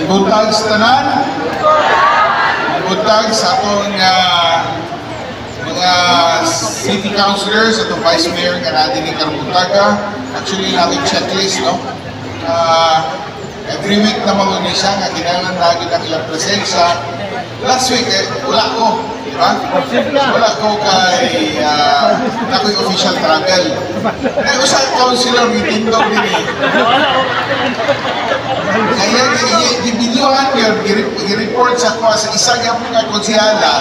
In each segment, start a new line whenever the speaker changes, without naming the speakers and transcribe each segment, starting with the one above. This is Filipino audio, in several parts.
Buntag sa tanan. Buntag sa atong mga city councilors, atong vice mayor nga natin ni Karbuntaga. Actually, natin checklist, no? Every week na mga siya nga kinahanglan lagi ng ilang presensya. Last week, wala ko, di ba? Wala ko kay ako'y official travel. Usang councilor, itindog din eh. Kaya i-videohan yun, i-report sa ko sa isa nga po nga konsyala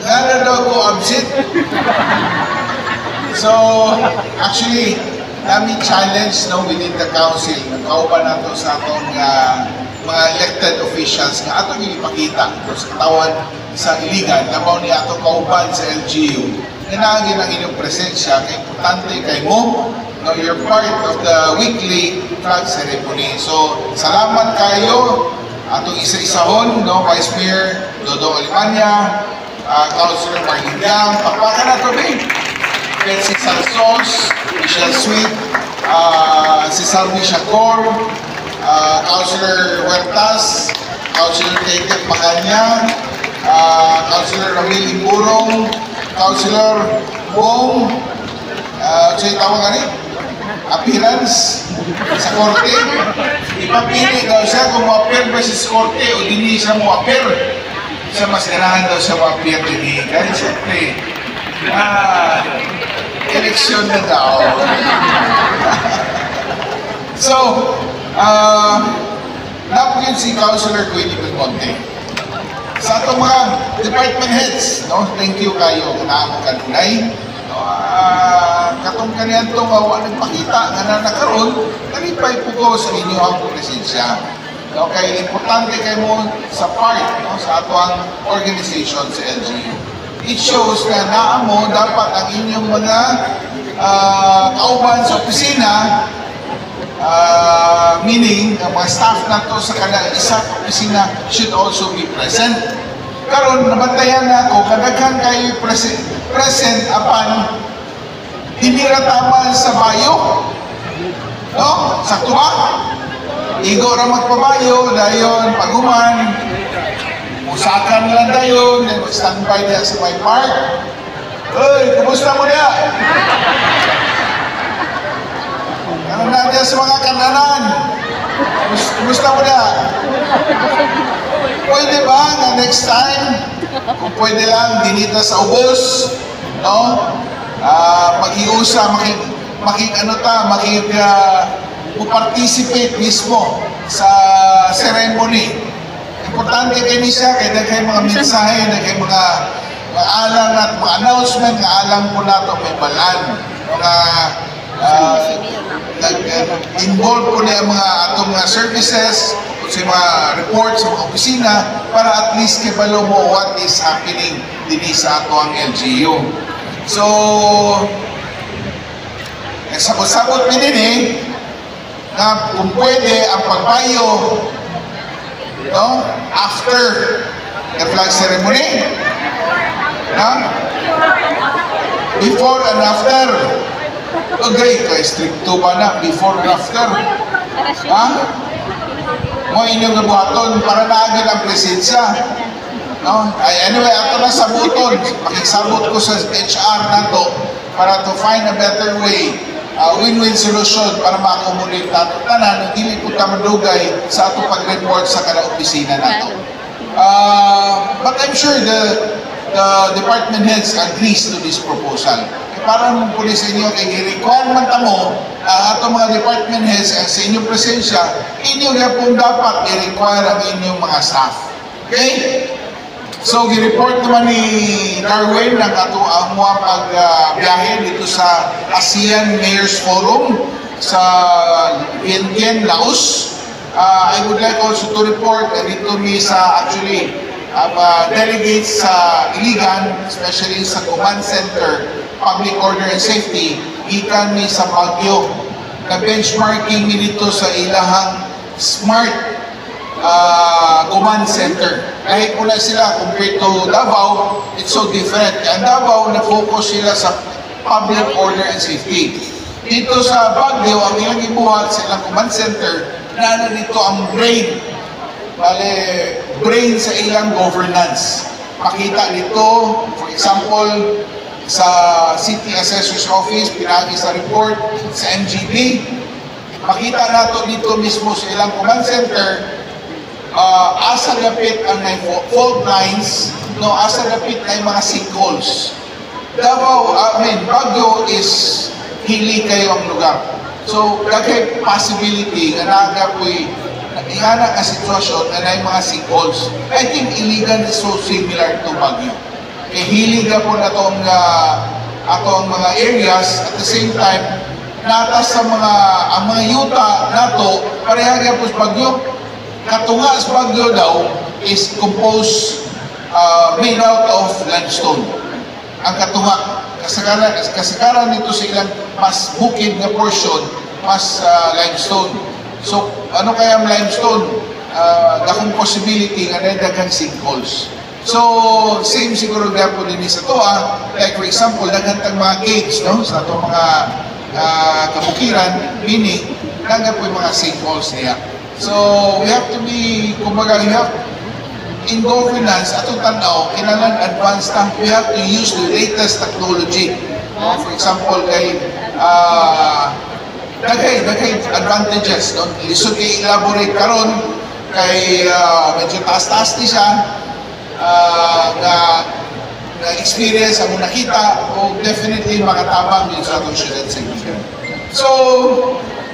na daw ko absent. So, actually, namin challenge no, within the council, nagkauban nato sa atong mga elected officials nga atong ipakita sa katawan sa iligan na mao ni atong kauban sa LGU. Hinangin ang inyong presensya, kay importante kay mo, no, you're part of the weekly flag ceremony. So, salamat kayo atong isa-isahon, no, Vice Mayor Dodong Alimanya, Councilor Marligang, pakpakan na to, babe. Si Salsos, Michelle Sweet, si Salvi Shakor, Councilor Huertas, Councilor Taken Macanya, Councilor Ramil Imburong, Councilor Bong, sa'yo tawag nga rin, appearance sa korte. Ipapili daw siya kung ma-appear ba siya sa korte o hindi siya ma-appear. Siya mas ganahan daw siya ma-appear din. Kaya siyempre, eleksyon na daw. So, napo yun si Councilor Queenie Belmonte. Sa itong mga department heads, no, thank you kayo na ako kanunay. No, katong kaniyan itong nagpakita nga na nakaroon, nalipay po ko sa inyo ang presensya. No, kaya importante kayo mo sa part, no, sa atong organization sa LGU. It shows na naamo dapat ang inyong mga kauban sa opisina, meaning ang mga staff na to sa kanang isang opisina should also be present. Karon nabantayan na ako, kadaghan kayo present apan hindi rataman sa bayo. No? Sakto ba? Igo ra magpabayo, dayon paguman, usakan lang dayon, standby niya sa my park. Uy, kumusta mo niya? Ano na niya sa mga kananan? Kumusta mo niya? Pwede ba nga next time, kung pwede lang, dinita sa ubos, no? Mag-iusa, participate mismo sa ceremony. Importante kayo siya, kaya kayo mga mensahe, kaya mga alang at mga announcement, nga alang po nato may balan. Mga involve po niya mga atong mga services, sa mga reports sa mga opisina, para at least kibalo mo what is happening din sa ato ang LGU. So, sabot-sabot din na kung pwede ang pagbayo, no, after the flag ceremony, no? Before and after. Okay, kaya stricto ba na before and after? Ha? Mo inyong nabuhaton para naagad ang presensya. No? Anyway, ato na sabuton. Pakisabot ko sa HR nato para to find a better way, win-win solution para ma-accommodate nato tanan, dili po ta madugay sa ato pag-report sa kada opisina nato. But I'm sure the department heads agrees to this proposal. Para mong pulis inyo, i-requirement mo atong mga department heads sa inyong presensya, inyo nga pong dapat i-require ang inyong mga staff. Okay? So, gi-report naman ni Darwin ng ato ang mga pagbiyahe dito sa ASEAN Mayors Forum sa Vientiane, Laos. I would like also to report dito mi sa actually delegates sa Iligan, especially sa Command Center, Public Order and Safety, ikan mi sa Baguio, na benchmarking mi dito sa ilahang smart command center. Kahit mula sila compared to Davao, it's so different. Ang Davao, na-focus sila sa public order and safety. Dito sa Baguio, ang ilang ibuhat sa ilang command center, na dito ang brain. Bale, brain sa ilang governance. Makita dito, for example, sa City Assessor's Office, pinagi sa report, sa MGB, makita nato dito mismo sa ilang command center, asa dapit ang fault lines, no, asa dapit ay mga sinkholes. Davao, Baguio is hili kayo ang lugar. So, daghay possibility nga nagapoy ingana nga sitwasyon na may mga sinkholes. I think iligan is so similar to Baguio. Kaya hilig na po na atong mga areas, at the same time, natas sa ang mga yuta nato, parehagya po sa Baguio. Katunga sa Baguio daw is composed, made out of limestone. Ang katunga, kasagaran nito sa ilang mas bukid na portion, mas limestone. So, ano kaya ang limestone? Dakong possibility nga na daghang sinkholes. So, same siguro po din sa toa. Like for example, daghang mga caves, no? Sa itong mga kabukiran, meaning, daghang po yung mga sinkholes niya. So, we have to be, kumbaga, in governance, atong tanaw, kailangan advanced na, we have to use the latest technology. For example, kay daghay advantages, no? Lisod kay elaborate karon kay medyo taas-taas ni siya na experience ang nakita o definitely makatabang din sa atong syudad sa Iligan. So,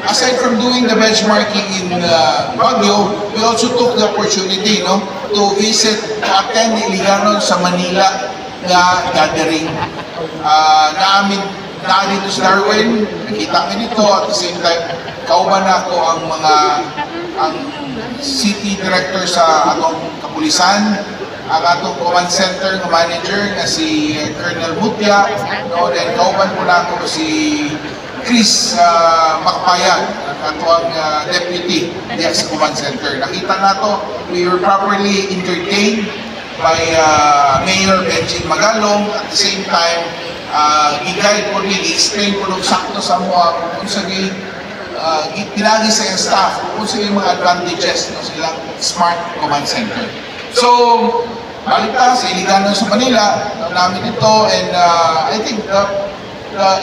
aside from doing the benchmarking in Baguio, we also took the opportunity, no, to visit, to attend Iliganon sa Manila na gathering. Na dito sa Darwin, nakita kami dito, at the same time, kauban ako ang city director sa atong kapulisan, ang atong command center ng manager na si Colonel Mutya, no, then kauban ko na ako si Chris Macpayan, ang atong deputy diya sa command center. Nakita nato, we were properly entertained by Mayor Benjing Magalong. At the same time, i-guide po rin, i-explain po rin sakto sa mga kung sa pinagi sa yung staff, kung sa yung mga advantages ng silang smart command center. So, balik ta sa Iliganon sa Manila, namin ito, and I think the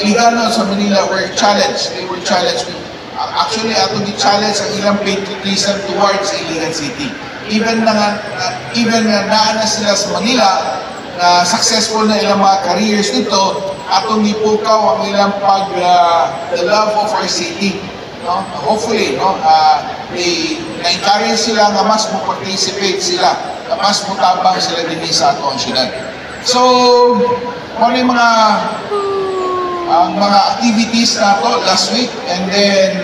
Iliganon sa Manila were challenged. They were challenged. Actually, atong i-challenge ang ilang patriotism towards Iligan City. Even na naana sila sa Manila, successful na ilang mga careers dito, atong ipukaw ang ilang the love of our city. No? Hopefully, no, na-encourage sila nga mas mo-participate sila, na mas mutabang sila din sa atong syudad. So, ano yung mga activities na to last week, and then,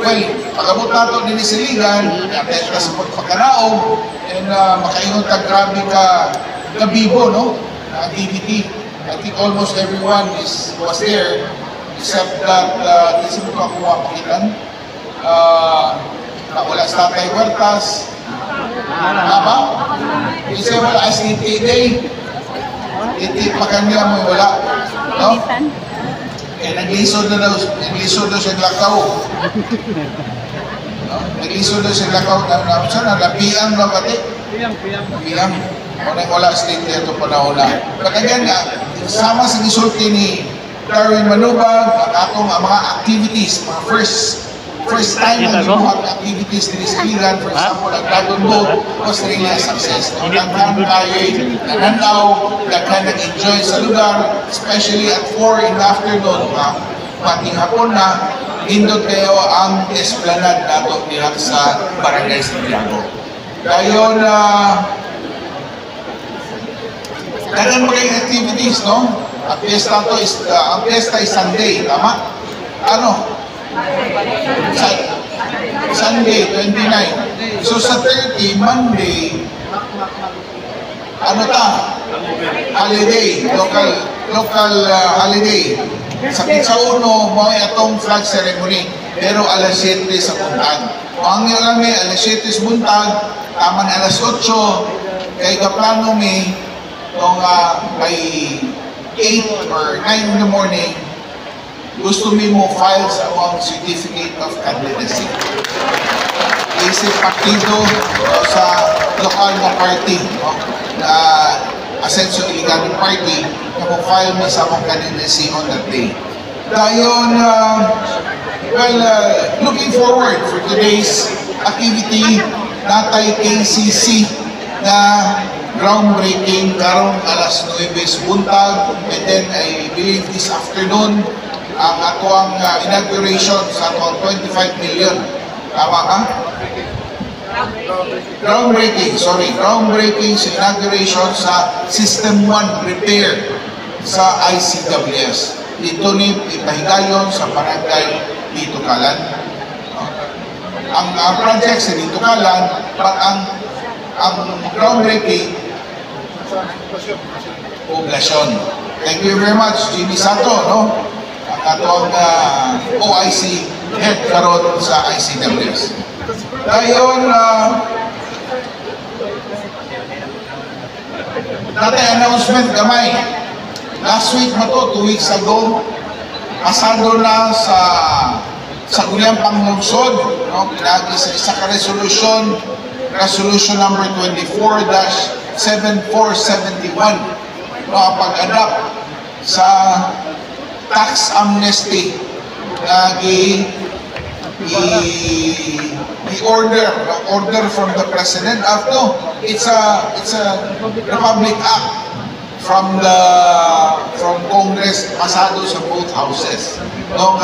well, pag-abot nato din sa Iligan, attend ka sa pagkanaog, and makaingon grabe ka kabibo, no? Na activity. I think almost everyone was there, except that hindi mo ako mapakitan. Wala sa Tatay Huertas. Tama? Kasi wala as day. Iti pa kanya mo wala. No? Eh, naglisod na siya lakaw. No? Naglisod na siya lakaw. Sana, napiang na pati. Piang. Wala state ito panahon na. But again, sama sa gisulti ni Darwin Manubag, atong mga activities, mga first time na gibuhat activities din sa Iligan, for example, ang Dragon Boat was really a success. Nagdaghan tayo, nananaw, daghan nag-enjoy sa lugar, especially at 4 in the afternoon, pating hapon na, indot kayo ang esplanade nato nila sa Barangay Santiago. Dayon dagan mo kayong activities, no? Ang piyesta is Sunday, tama? Ano? Sunday, 29. So sa 30, Monday, ano ta? Holiday, local holiday. Sa Pizza Uno, may atong flag ceremony, pero alas 7 sa buntag. Ang nga may alas 7 sa buntag, taman alas 8, kay kaplano may by 8 or 9 in the morning, gusto mo file sa among certificate of candidacy. Isip partido sa lokal na party, no? Na Asenso Iliganing Party, na mo file mo sa among candidacy on that day. Dayon, looking forward for today's activity, natay KCC na groundbreaking karong alas 9 buntag, and then I believe this afternoon ang atuang inauguration sa atuang 25 million. Tama ka? Groundbreaking sa inauguration sa System 1 repair sa ICWS. Dito ni ipahigayon sa barangay Dito Kalan. Ang project sa Dito Kalan, but ang groundbreaking poblasyon. Thank you very much, Jimmy Sato, no? Ang atong OIC head karon sa ICWS. Dayon, natay announcement gamay. Last week mo to, 2 weeks ago, pasado na sa Gulyang Panglungsod, no? Pinagi sa isa ka resolution number 24-7471, no? Pag-adapt sa tax amnesty na order from the President. After, it's a Republic Act from Congress, pasado sa both houses. No,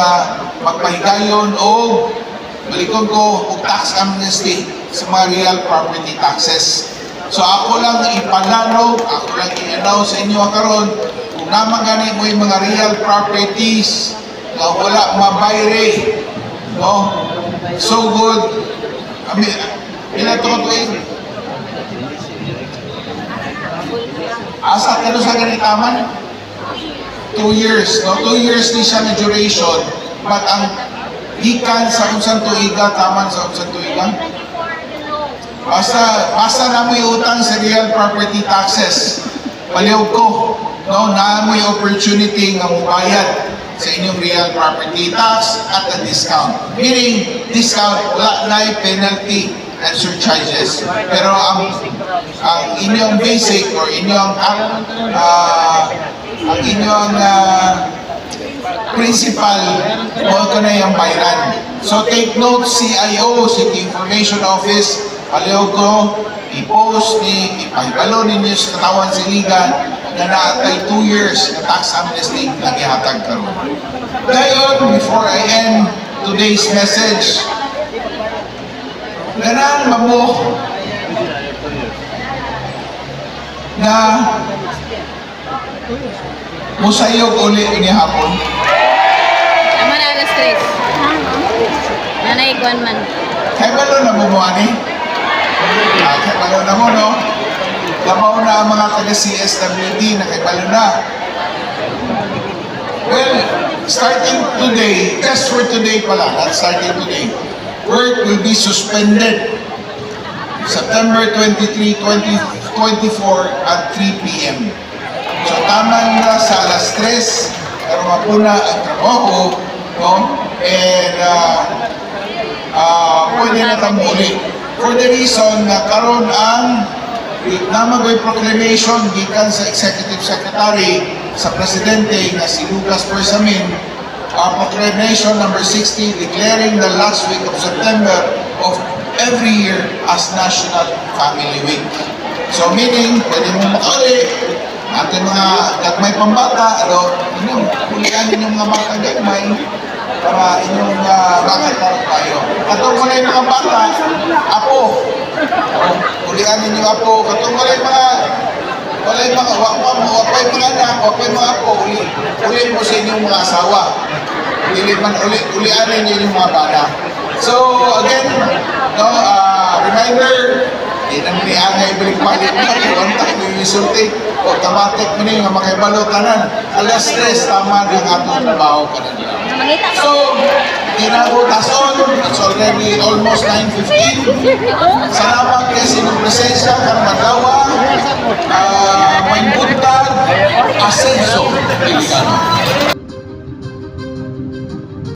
magpahigayon o balikon ko og tax amnesty sa mga real property taxes. So ako lang ipanano, ako lang i-announce sa inyo karon kung namagani mo yung mga real properties na wala mabayre, no? So good. I mean, ilan to asa kano sa ganitaman? 2 years, no? 2 years ni siya na duration, but ang ikan sa unsang tuiga, taman sa unsang tuiga? Basta na mo utang sa real property taxes, palihog ko, no? Na mo yung opportunity nga mubayad sa inyong real property tax at a discount. Meaning, discount, wala na penalty and surcharges. Pero ang inyong basic or inyong principal, mo ka na yung bayaran. So take note, CIO, City Information Office, palihog ko, i-post ni, ipahibalo ninyo sa katawan sa Ligan na naatay 2 years na tax amnesty na gihatag karon. Ngayon, before I end today's message, ganaan mo na musayog uli ni hapon.
Naman alas 3. Nanay ikuan man.
Kaya balo na mo ani? Kaya balo na mo, no? Labaw na ang mga taga-CSWD na kay balo na. Well, starting today, just for today pala, not starting today, work will be suspended September 23, 2024 at 3 p.m. So, tama na sa alas 3, pero mapuna ang trabaho, no? And pwede na tamuli. For the reason na karon ang namagoy proclamation gikan sa Executive Secretary sa Presidente na si Lucas Persamin, proclamation number 60 declaring the last week of September of every year as National Family Week. So meaning, pwede mo makauli, ating mga gagmay pambata, inyong kulian inyong mga bata gagmay, para inyong makataro tayo. Katong wala yung mga bata, apo, kulian inyong apo, katong wala yung mga wapay mga anak, wapay mga apo, uli mo sa inyong mga asawa. Ulian ninyo yung mga bata. So again, no, reminder, di na mo niangay balik-balik na, one time yung isulti, automatic mo na yung makibalotanan. Alas 3, tama ng atong trabaho ka na nila. So, ginagutason, it's already almost 9:15. Salamat kasi ng presensya, Karmadawa, Maynbuntag, Asenso, Iligan.